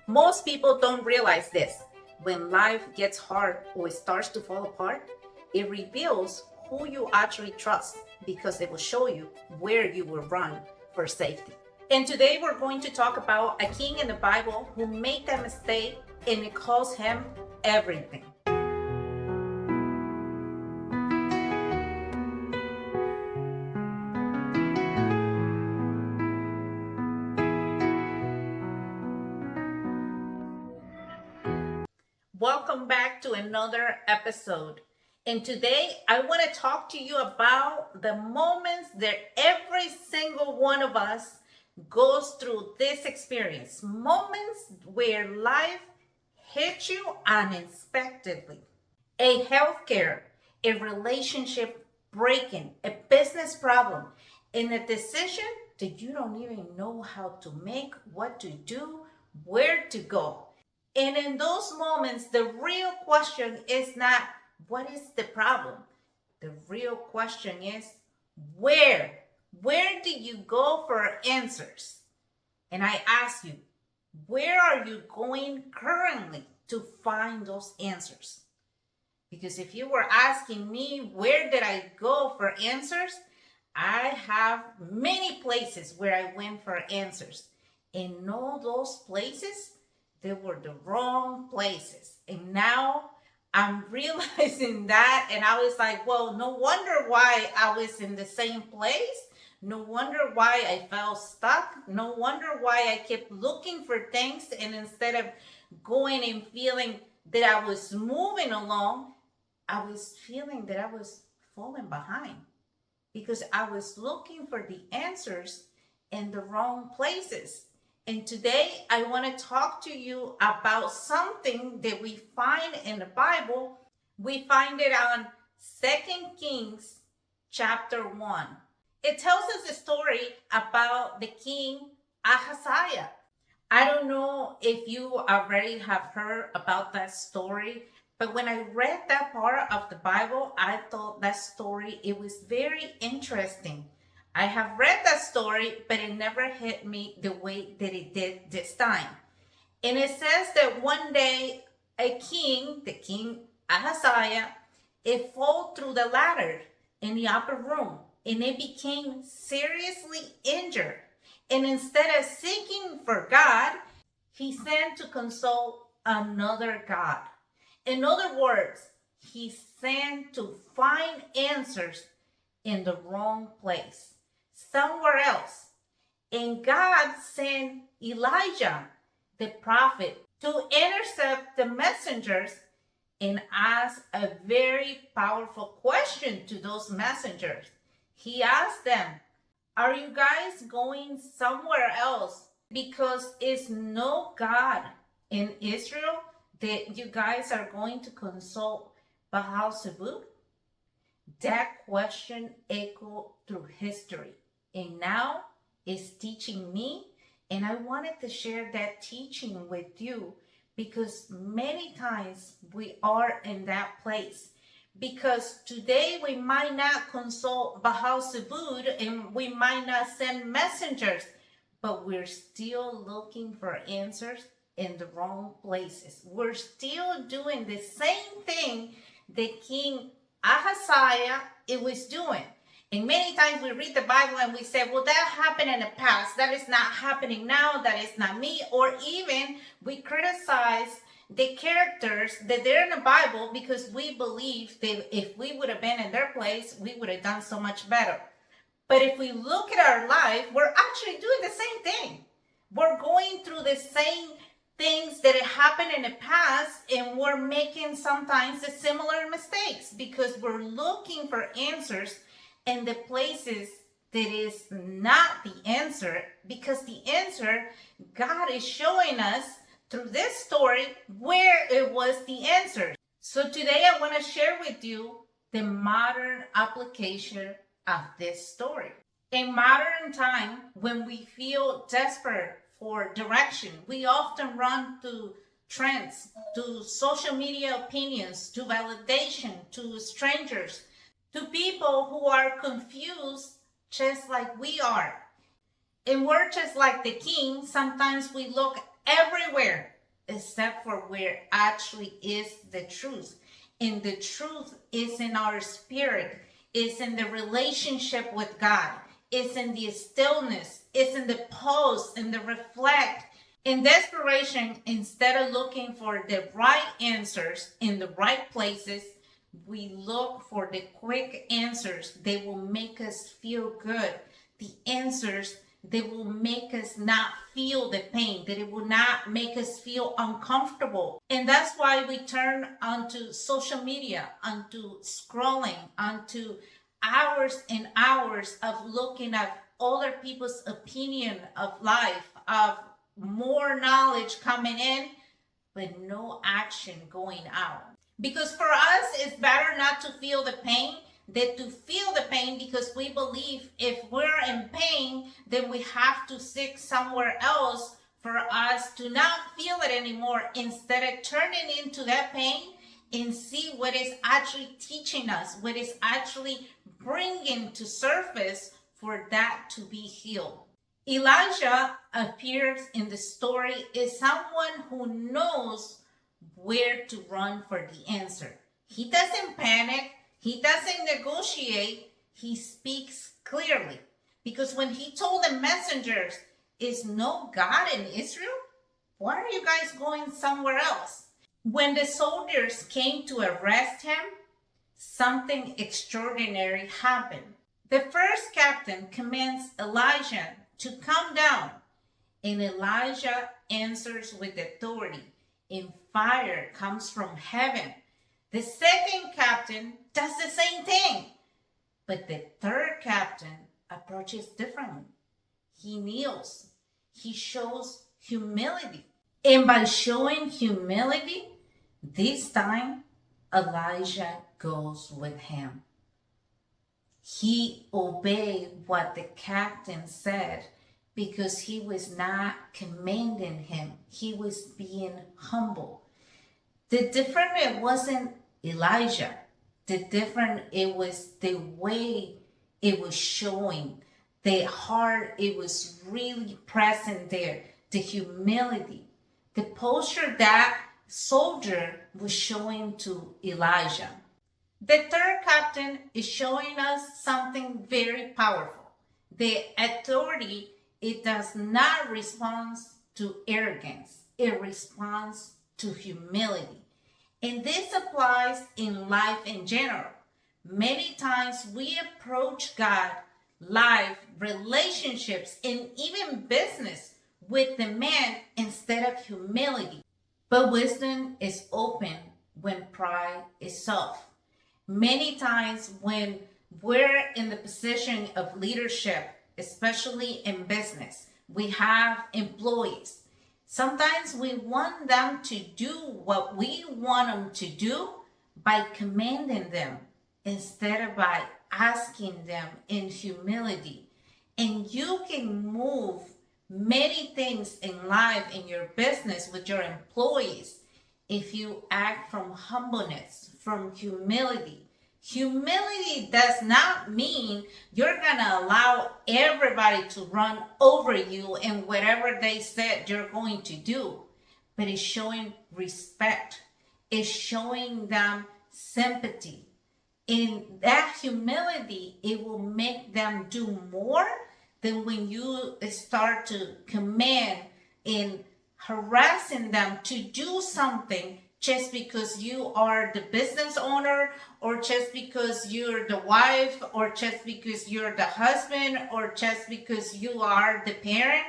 Most people don't realize this. When life gets hard or it starts to fall apart, it reveals who you actually trust because it will show you where you will run for safety. And today we're going to talk about a king in the Bible who made that mistake and it cost him everything. Welcome back to another episode. And today I want to talk to you about the moments that every single one of us goes through this experience. Moments where life hits you unexpectedly. A healthcare, a relationship breaking, a business problem, and a decision that you don't even know how to make, what to do, where to go. And in those moments, the real question is not what is the problem? The real question is where? Where do you go for answers? And I ask you, where are you going currently to find those answers? Because if you were asking me, where did I go for answers? I have many places where I went for answers. And all those places, they were the wrong places. And now I'm realizing that. And I was like, well, no wonder why I was in the same place. No wonder why I felt stuck. No wonder why I kept looking for things. And instead of going and feeling that I was moving along, I was feeling that I was falling behind because I was looking for the answers in the wrong places. And today I want to talk to you about something that we find in the Bible. We find it on 2 Kings chapter 1. It tells us a story about the King Ahaziah. I don't know if you already have heard about that story, but when I read that part of the Bible, I thought that story, it was very interesting. I have read that story, but it never hit me the way that it did this time. And it says that one day a king, the King Ahaziah, it fell through the ladder in the upper room and it became seriously injured. And instead of seeking for God, he sent to consult another God. In other words, he sent to find answers in the wrong place, somewhere else. And God sent Elijah, the prophet, to intercept the messengers and ask a very powerful question to those messengers. He asked them, are you guys going somewhere else because it's no God in Israel that you guys are going to consult Baal-zebub? That question echoed through history and now is teaching me, and I wanted to share that teaching with you because many times we are in that place. Because today we might not consult Baal-zebub and we might not send messengers, but we're still looking for answers in the wrong places. We're still doing the same thing that King Ahaziah it was doing. And many times we read the Bible and we say, well, that happened in the past. That is not happening now. That is not me. Or even we criticize the characters that they're in the Bible because we believe that if we would have been in their place, we would have done so much better. But if we look at our life, we're actually doing the same thing. We're going through the same things that happened in the past, and we're making sometimes the similar mistakes because we're looking for answers in the places that is not the answer, because the answer, God is showing us through this story where it was the answer. So today I want to share with you the modern application of this story. In modern time, when we feel desperate for direction, we often run to trends, to social media opinions, to validation, to strangers, to people who are confused just like we are. And we're just like the king. Sometimes we look everywhere except for where actually is the truth. And the truth is in our spirit, is in the relationship with God, is in the stillness, is in the pause, in the reflect. In desperation, instead of looking for the right answers in the right places, we look for the quick answers. They will make us feel good. The answers that will make us not feel the pain, that it will not make us feel uncomfortable. And that's why we turn onto social media, onto scrolling, onto hours and hours of looking at other people's opinion of life, of more knowledge coming in, but no action going out. Because for us, it's better not to feel the pain than to feel the pain, because we believe if we're in pain, then we have to seek somewhere else for us to not feel it anymore, instead of turning into that pain and see what is actually teaching us, what is actually bringing to surface for that to be healed. Elijah appears in the story as someone who knows where to run for the answer. He doesn't panic. He doesn't negotiate. He speaks clearly. Because when he told the messengers, is no God in Israel? Why are you guys going somewhere else? When the soldiers came to arrest him, something extraordinary happened. The first captain commands Elijah to come down, and Elijah answers with authority, and fire comes from heaven. The second captain does the same thing, but the third captain approaches differently. He kneels. He shows humility. And by showing humility, this time Elijah goes with him. He obeyed what the captain said because he was not commanding him. He was being humble. The difference, it wasn't Elijah. The difference, it was the way it was showing. The heart, it was really present there. The humility. The posture that soldier was showing to Elijah. The third captain is showing us something very powerful. The authority, it does not respond to arrogance. It responds to humility. And this applies in life in general. Many times we approach God, life, relationships, and even business with demand instead of humility. But wisdom is open when pride is soft. Many times when we're in the position of leadership, especially in business, we have employees. Sometimes we want them to do what we want them to do by commanding them instead of by asking them in humility. And you can move many things in life, in your business, with your employees, if you act from humbleness, from humility. Humility does not mean you're going to allow everybody to run over you and whatever they said you're going to do. But it's showing respect. It's showing them sympathy. In that humility, it will make them do more than when you start to command and harassing them to do something just because you are the business owner, or just because you're the wife, or just because you're the husband, or just because you are the parent.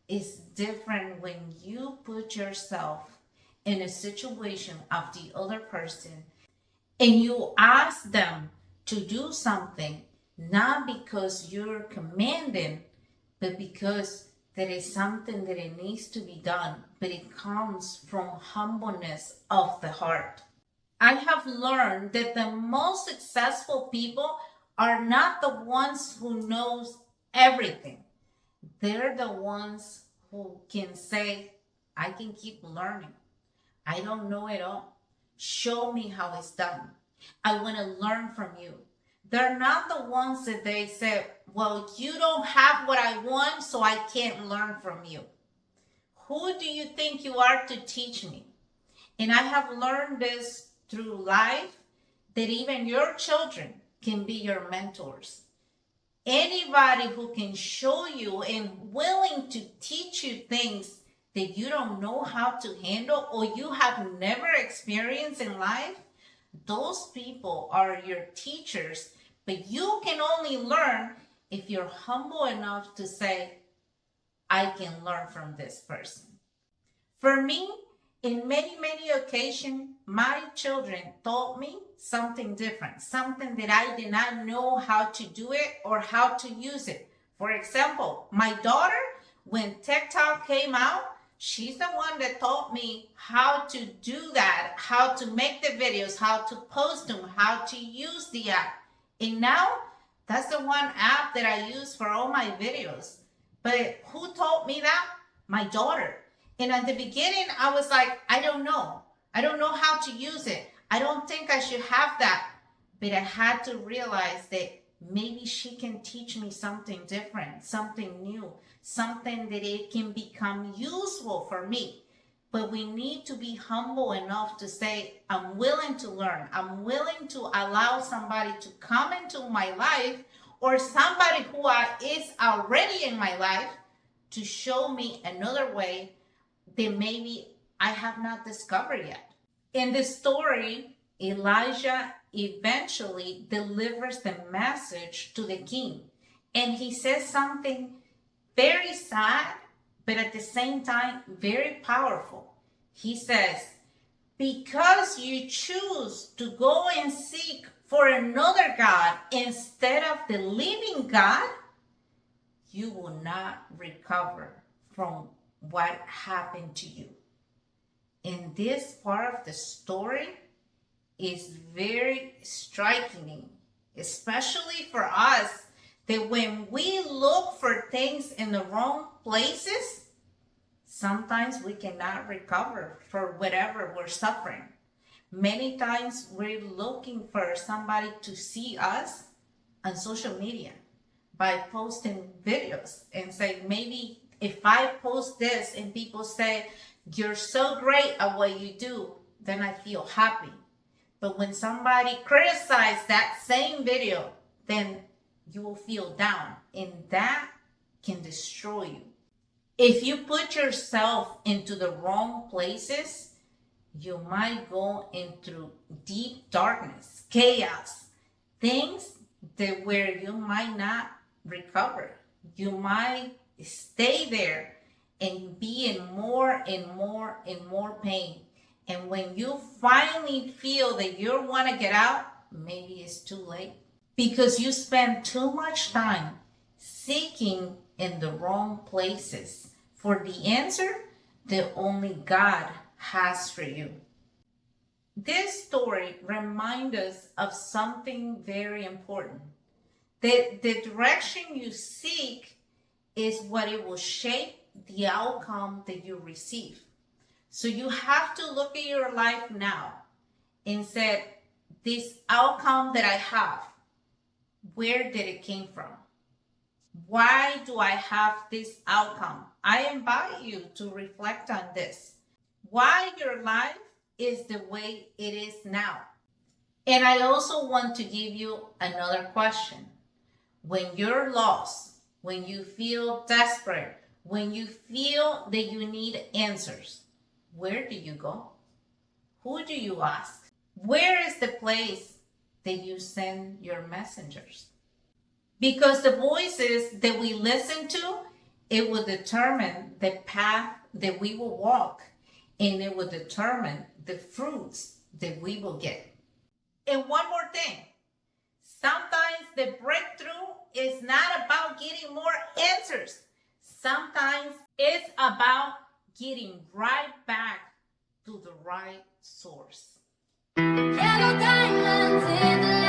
It's different when you put yourself in a situation of the other person and you ask them to do something, not because you're commanding, but because there is something that it needs to be done, but it comes from humbleness of the heart. I have learned that the most successful people are not the ones who knows everything. They're the ones who can say, I can keep learning. I don't know it all. Show me how it's done. I want to learn from you. They're not the ones that they say, well, you don't have what I want, so I can't learn from you. Who do you think you are to teach me? And I have learned this through life, that even your children can be your mentors. Anybody who can show you and willing to teach you things that you don't know how to handle or you have never experienced in life, those people are your teachers. But you can only learn if you're humble enough to say, I can learn from this person. For me, in many, many occasions, my children taught me something different, something that I did not know how to do it or how to use it. For example, my daughter, when TikTok came out, she's the one that taught me how to do that, how to make the videos, how to post them, how to use the app. And now that's the one app that I use for all my videos. But who taught me that? My daughter. And at the beginning, I was like, I don't know. I don't know how to use it. I don't think I should have that. But I had to realize that maybe she can teach me something different, something new, something that it can become useful for me. But we need to be humble enough to say, I'm willing to learn. I'm willing to allow somebody to come into my life, or somebody who is already in my life, to show me another way that maybe I have not discovered yet. In this story, Elijah eventually delivers the message to the king. And he says something very sad, but at the same time, very powerful. He says, because you choose to go and seek for another God instead of the living God, you will not recover from what happened to you. And this part of the story is very striking, especially for us, that when we look for things in the wrong places, sometimes we cannot recover for whatever we're suffering. Many times we're looking for somebody to see us on social media by posting videos and say, maybe if I post this and people say, you're so great at what you do, then I feel happy. But when somebody criticizes that same video, then you will feel down, and that can destroy you. If you put yourself into the wrong places, you might go into deep darkness, chaos, things that where you might not recover. You might stay there and be in more and more and more pain. And when you finally feel that you want to get out, maybe it's too late, because you spend too much time seeking in the wrong places for the answer that only God has for you. This story reminds us of something very important. That the direction you seek is what it will shape the outcome that you receive. So you have to look at your life now and say, this outcome that I have, where did it came from? Why do I have this outcome? I invite you to reflect on this. Why your life is the way it is now. And I also want to give you another question. When you're lost, when you feel desperate, when you feel that you need answers, where do you go? Who do you ask? Where is the place that you send your messengers? Because the voices that we listen to, it will determine the path that we will walk, and it will determine the fruits that we will get. And one more thing, sometimes the breakthrough is not about getting more answers. Sometimes it's about getting right back to the right source. Yellow diamonds in the